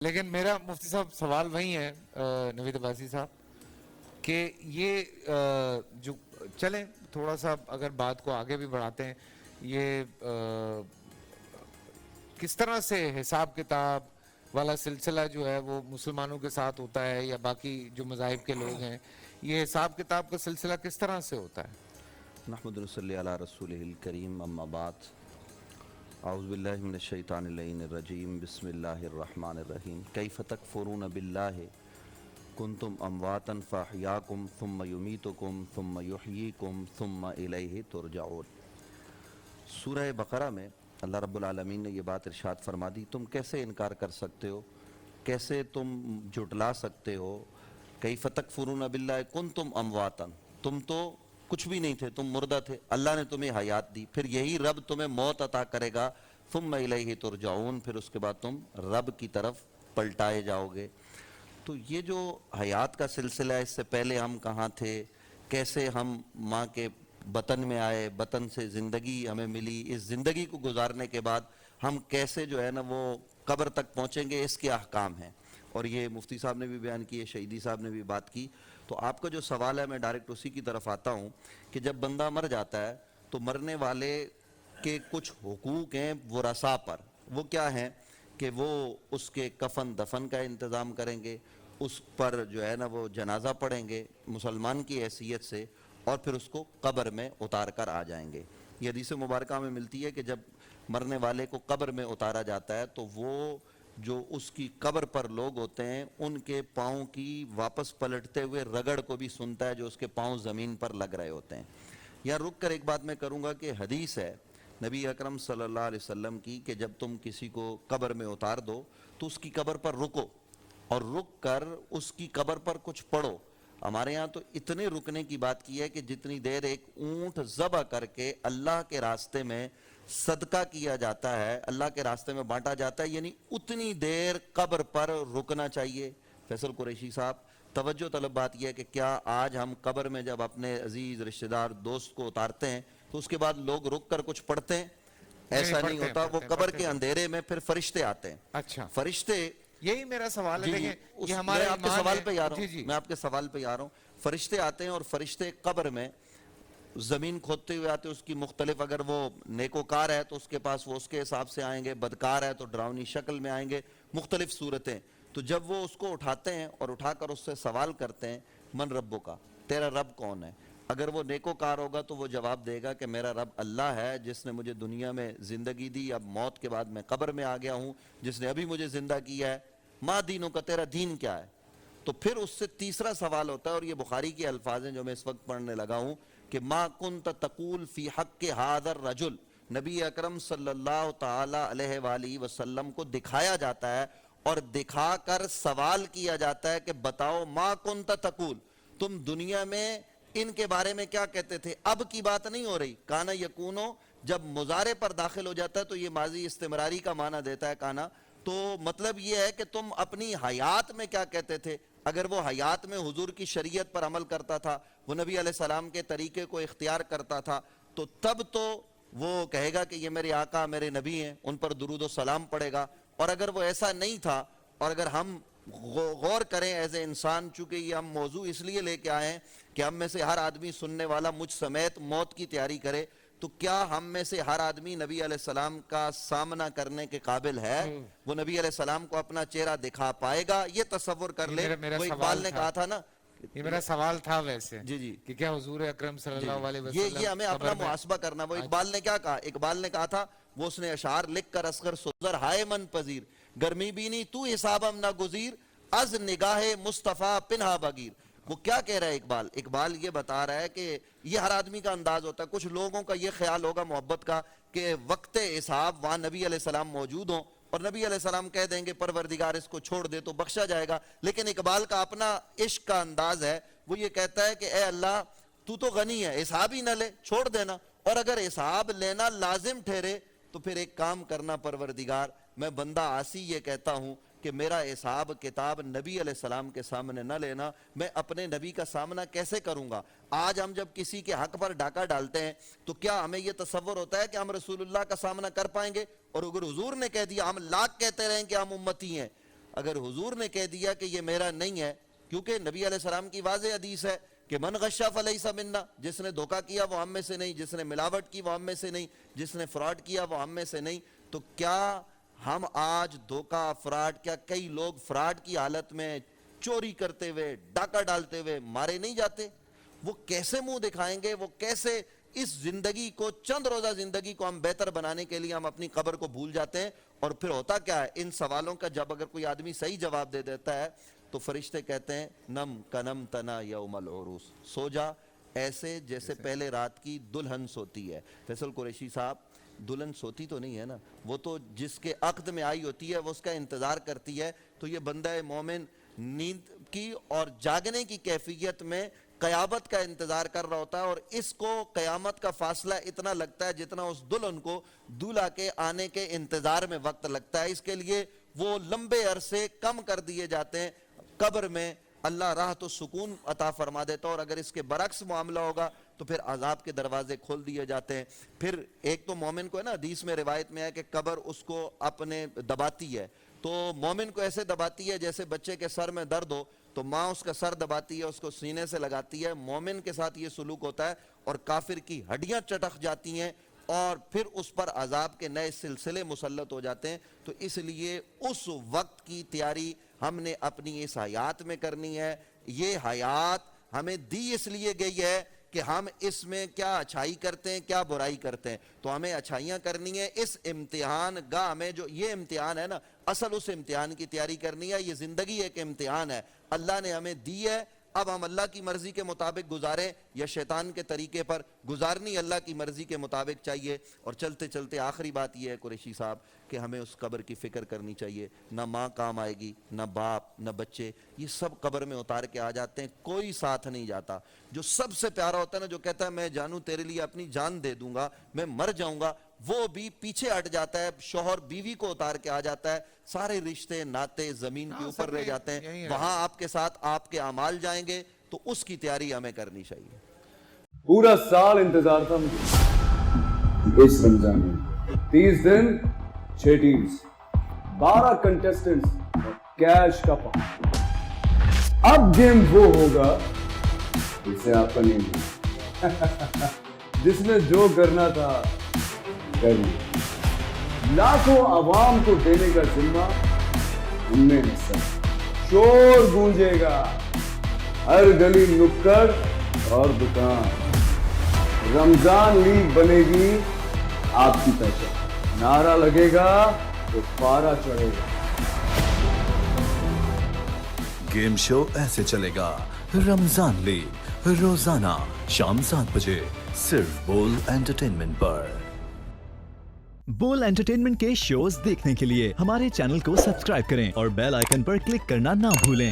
لیکن میرا مفتی صاحب سوال وہی ہے نوید عباسی صاحب کہ یہ جو چلیں تھوڑا سا اگر بات کو آگے بھی بڑھاتے ہیں، یہ کس طرح سے حساب کتاب والا سلسلہ جو ہے وہ مسلمانوں کے ساتھ ہوتا ہے یا باقی جو مذاہب کے لوگ ہیں، یہ حساب کتاب کا سلسلہ کس طرح سے ہوتا ہے؟ نحمد صلی علی رسولہ الکریم اما بعد اعوذ باللہ من الشیطان اللعین الرجیم بسم اللہ الرحمن الرحیم کیف تکفرون باللہ کنتم امواتا فاحیاکم ثم یمیتکم ثم یحییکم ثم الیہ ترجعون۔ سورہ بقرہ میں اللہ رب العالمین نے یہ بات ارشاد فرما دی، تم کیسے انکار کر سکتے ہو، کیسے تم جھٹلا سکتے ہو، کیف تکفرون باللہ کنتم امواتا، تم تو کچھ بھی نہیں تھے، تم مردہ تھے، اللہ نے تمہیں حیات دی، پھر یہی رب تمہیں موت عطا کرے گا، ثم الیہ ترجعون، پھر اس کے بعد تم رب کی طرف پلٹائے جاؤ گے۔ تو یہ جو حیات کا سلسلہ ہے، اس سے پہلے ہم کہاں تھے، کیسے ہم ماں کے بطن میں آئے، بطن سے زندگی ہمیں ملی، اس زندگی کو گزارنے کے بعد ہم کیسے جو ہے نا وہ قبر تک پہنچیں گے، اس کے احکام ہیں۔ اور یہ مفتی صاحب نے بھی بیان کیے، شہیدی صاحب نے بھی بات کی۔ تو آپ کا جو سوال ہے میں ڈائریکٹ اسی کی طرف آتا ہوں کہ جب بندہ مر جاتا ہے تو مرنے والے کے کچھ حقوق ہیں ورثاء پر، وہ کیا ہیں کہ وہ اس کے کفن دفن کا انتظام کریں گے، اس پر جو ہے نا وہ جنازہ پڑھیں گے مسلمان کی حیثیت سے، اور پھر اس کو قبر میں اتار کر آ جائیں گے۔ یہ حدیث مبارکہ میں ملتی ہے کہ جب مرنے والے کو قبر میں اتارا جاتا ہے تو وہ جو اس کی قبر پر لوگ ہوتے ہیں ان کے پاؤں کی واپس پلٹتے ہوئے رگڑ کو بھی سنتا ہے جو اس کے پاؤں زمین پر لگ رہے ہوتے ہیں۔ یا رک کر ایک بات میں کروں گا کہ حدیث ہے نبی اکرم صلی اللہ علیہ وسلم کی کہ جب تم کسی کو قبر میں اتار دو تو اس کی قبر پر رکو اور رک کر اس کی قبر پر کچھ پڑھو۔ ہمارے ہاں تو اتنے رکنے کی بات کی ہے کہ جتنی دیر ایک اونٹ ذبح کر کے اللہ کے راستے میں صدقہ کیا جاتا ہے، اللہ کے راستے میں بانٹا جاتا ہے، یعنی اتنی دیر قبر پر رکنا چاہیے۔ فیصل قریشی صاحب، توجہ طلب بات یہ ہے کہ کیا آج ہم قبر میں جب اپنے عزیز رشتہ دار دوست کو اتارتے ہیں تو اس کے بعد لوگ رک کر کچھ پڑھتے ہیں؟ ایسا نہیں ہوتا، وہ قبر کے اندھیرے میں پھر فرشتے آتے ہیں۔ اچھا، فرشتے، یہی میرا سوال ہے۔ جی دیکھیں یہ ہمارا میں آپ کے سوال پہ آ رہا جی ہوں، جی میں آپ کے سوال پہ آ رہا ہوں۔ فرشتے آتے ہیں اور فرشتے قبر میں زمین کھودتے ہوئے آتے ہیں، اس کی مختلف، اگر وہ نیکوکار ہے تو اس کے پاس وہ اس کے حساب سے آئیں گے، بدکار ہے تو ڈراؤنی شکل میں آئیں گے، مختلف صورتیں۔ تو جب وہ اس کو اٹھاتے ہیں اور اٹھا کر اس سے سوال کرتے ہیں من ربو کا، تیرا رب کون ہے؟ اگر وہ نیکوکار ہوگا تو وہ جواب دے گا کہ میرا رب اللہ ہے جس نے مجھے دنیا میں زندگی دی، اب موت کے بعد میں قبر میں آ گیا ہوں، جس نے ابھی مجھے زندہ کیا ہے۔ ما دینوں کا، تیرا دین کیا ہے؟ تو پھر اس سے تیسرا سوال ہوتا ہے، اور یہ بخاری کے الفاظ ہیں جو میں اس وقت پڑھنے لگا ہوں، کہ ما کنت تقول فی حق ھذا الرجل، نبی اکرم صلی اللہ تعالی علیہ وآلہ وسلم کو دکھایا جاتا ہے اور دکھا کر سوال کیا جاتا ہے کہ بتاؤ ما کنت تقول، تم دنیا میں ان کے بارے میں کیا کہتے تھے؟ اب کی بات نہیں ہو رہی، کانا یکونو جب مضارع پر داخل ہو جاتا ہے تو یہ ماضی استمراری کا معنی دیتا ہے کانا، تو مطلب یہ ہے کہ تم اپنی حیات میں کیا کہتے تھے؟ اگر وہ حیات میں حضور کی شریعت پر عمل کرتا تھا، وہ نبی علیہ السلام کے طریقے کو اختیار کرتا تھا، تو تب تو وہ کہے گا کہ یہ میرے آقا میرے نبی ہیں، ان پر درود و سلام پڑے گا۔ اور اگر وہ ایسا نہیں تھا، اور اگر ہم غور کریں ایز اے انسان، چونکہ یہ ہم موضوع اس لیے لے کے آئے ہیں کہ ہم میں سے ہر آدمی سننے والا مجھ سمیت موت کی تیاری کرے، تو کیا ہم میں سے ہر آدمی نبی علیہ السلام کا سامنا کرنے کے قابل ہے؟ وہ نبی علیہ السلام کو اپنا چہرہ دکھا پائے گا؟ یہ تصور کر لے۔ وہ اقبال نے کہا تھا نا، یہ میرا سوال تھا ویسے جی جی کہ کیا حضور اکرم صلی اللہ علیہ وسلم یہ ہمیں اپنا محاسبہ کرنا۔ وہ اقبال نے کیا کہا؟ اقبال نے کہا تھا، وہ اس نے اشعار لکھ کر اصغر سزر ہائے من پذیر، گرمی بینی تو حسابم نہ گزیر، از نگاہ مصطفیٰ پنہا بگیر۔ وہ کیا کہہ رہا ہے اقبال؟ اقبال یہ بتا رہا ہے کہ یہ ہر آدمی کا انداز ہوتا ہے۔ کچھ لوگوں کا یہ خیال ہوگا محبت کا کہ وقت حساب وہاں نبی علیہ السلام موجود ہوں اور نبی علیہ السلام کہہ دیں گے پروردگار اس کو چھوڑ دے تو بخشا جائے گا۔ لیکن اقبال کا اپنا عشق کا انداز ہے، وہ یہ کہتا ہے کہ اے اللہ تو غنی ہے، حساب ہی نہ لے، چھوڑ دینا، اور اگر حساب لینا لازم ٹھہرے تو پھر ایک کام کرنا پروردگار، میں بندہ عاصی یہ کہتا ہوں کہ میرا حساب کتاب نبی علیہ السلام کے سامنے نہ لینا، میں اپنے نبی کا سامنا کیسے کروں گا؟ آج ہم جب کسی کے حق پر ڈاکہ ڈالتے ہیں تو کیا ہمیں یہ تصور ہوتا ہے کہ ہم رسول اللہ کا سامنا کر پائیں گے؟ اور اگر حضور نے کہہ دیا، ہم لاکھ کہتے رہیں کہ ہم امتی ہیں، اگر حضور نے کہہ دیا کہ یہ میرا نہیں ہے، کیونکہ نبی علیہ السلام کی واضح حدیث ہے کہ من غشا فلیس منا، جس نے دھوکہ کیا وہ ہم میں سے نہیں، جس نے ملاوٹ کی وہ ہم میں سے نہیں، جس نے فراڈ کیا وہ ہم میں سے نہیں. تو کیا ہم آج دھوکہ فراڈ، کیا کئی لوگ فراڈ کی حالت میں چوری کرتے ہوئے، ڈاکہ ڈالتے ہوئے مارے نہیں جاتے؟ وہ کیسے منہ دکھائیں گے؟ وہ کیسے اس زندگی کو، چند روزہ زندگی کو ہم بہتر بنانے کے لیے ہم اپنی قبر کو بھول جاتے ہیں؟ اور پھر ہوتا کیا ہے ان سوالوں کا جب اگر کوئی آدمی صحیح جواب دے دیتا ہے تو فرشتے کہتے ہیں نم کنم تنا یوم العروس، سو جا ایسے جیسے پہلے رات کی دلہن سوتی ہے. فیصل قریشی صاحب، دلہن سوتی تو نہیں ہے نا، وہ تو جس کے عقد میں آئی ہوتی ہے وہ اس کا انتظار کرتی ہے. تو یہ بندہ مومن نیند کی اور جاگنے کی کیفیت میں قیامت کا انتظار کر رہا ہوتا ہے، اور اس کو قیامت کا فاصلہ اتنا لگتا ہے جتنا اس دلہن کو دولہا کے آنے کے انتظار میں وقت لگتا ہے. اس کے لیے وہ لمبے عرصے کم کر دیے جاتے ہیں قبر میں. اللہ راحت و سکون عطا فرما دیتا ہے، اور اگر اس کے برعکس معاملہ ہوگا تو پھر عذاب کے دروازے کھول دیے جاتے ہیں. پھر ایک تو مومن کو ہے نا، حدیث میں روایت میں ہے کہ قبر اس کو اپنے دباتی ہے، تو مومن کو ایسے دباتی ہے جیسے بچے کے سر میں درد ہو تو ماں اس کا سر دباتی ہے، اس کو سینے سے لگاتی ہے. مومن کے ساتھ یہ سلوک ہوتا ہے، اور کافر کی ہڈیاں چٹک جاتی ہیں اور پھر اس پر عذاب کے نئے سلسلے مسلط ہو جاتے ہیں. تو اس لیے اس وقت کی تیاری ہم نے اپنی اس حیات میں کرنی ہے. یہ حیات ہمیں دی اس لیے گئی ہے کہ ہم اس میں کیا اچھائی کرتے ہیں، کیا برائی کرتے ہیں. تو ہمیں اچھائیاں کرنی ہے. اس امتحان گاہ میں جو یہ امتحان ہے نا، اصل اس امتحان کی تیاری کرنی ہے. یہ زندگی ایک امتحان ہے، اللہ نے ہمیں دی ہے. اب ہم اللہ کی مرضی کے مطابق گزاریں یا شیطان کے طریقے پر گزارنی اللہ کی مرضی کے مطابق چاہیے. اور چلتے چلتے آخری بات یہ ہے قریشی صاحب کہ ہمیں اس قبر کی فکر کرنی چاہیے. نہ ماں کام آئے گی، نہ باپ، نہ بچے، یہ سب قبر میں اتار کے آ جاتے ہیں. کوئی ساتھ نہیں جاتا. جو سب سے پیارا ہوتا ہے نا، جو کہتا ہے میں جانوں تیرے لیے اپنی جان دے دوں گا، میں مر جاؤں گا، وہ بھی پیچھے ہٹ جاتا ہے. شوہر بیوی کو اتار کے آ جاتا ہے. سارے رشتے ناتے زمین کے اوپر رہ جاتے ہیں. وہاں آپ کے ساتھ آپ کے اعمال جائیں گے، تو اس کی تیاری ہمیں کرنی چاہیے. پورا سال انتظار تھا مجھے اس رمضان میں. 30 دن 6 ٹیمز، 12 کنٹیسٹنٹس اور کیش کا پاؤں. اب گیم وہ ہوگا جسے آپ کا نہیں ہوگا. جس نے جو کرنا تھا کر لیا. لاکھوں عوام کو دینے کا ذمہ ہم نے حصہ. شور گونجے گا ہر گلی نکڑ اور دکان. رمضان لیگ بنے گی آپ کی پہچان. نعرہ لگے گا تو پارا چڑھے گا. گیم شو ایسے چلے گا. رمضان لیگ روزانہ شام 7 بجے صرف بول انٹرٹینمنٹ پر. بول انٹرٹینمنٹ کے شوز دیکھنے کے لیے ہمارے چینل کو سبسکرائب کریں اور بیل آئیکن پر کلک کرنا نہ بھولیں.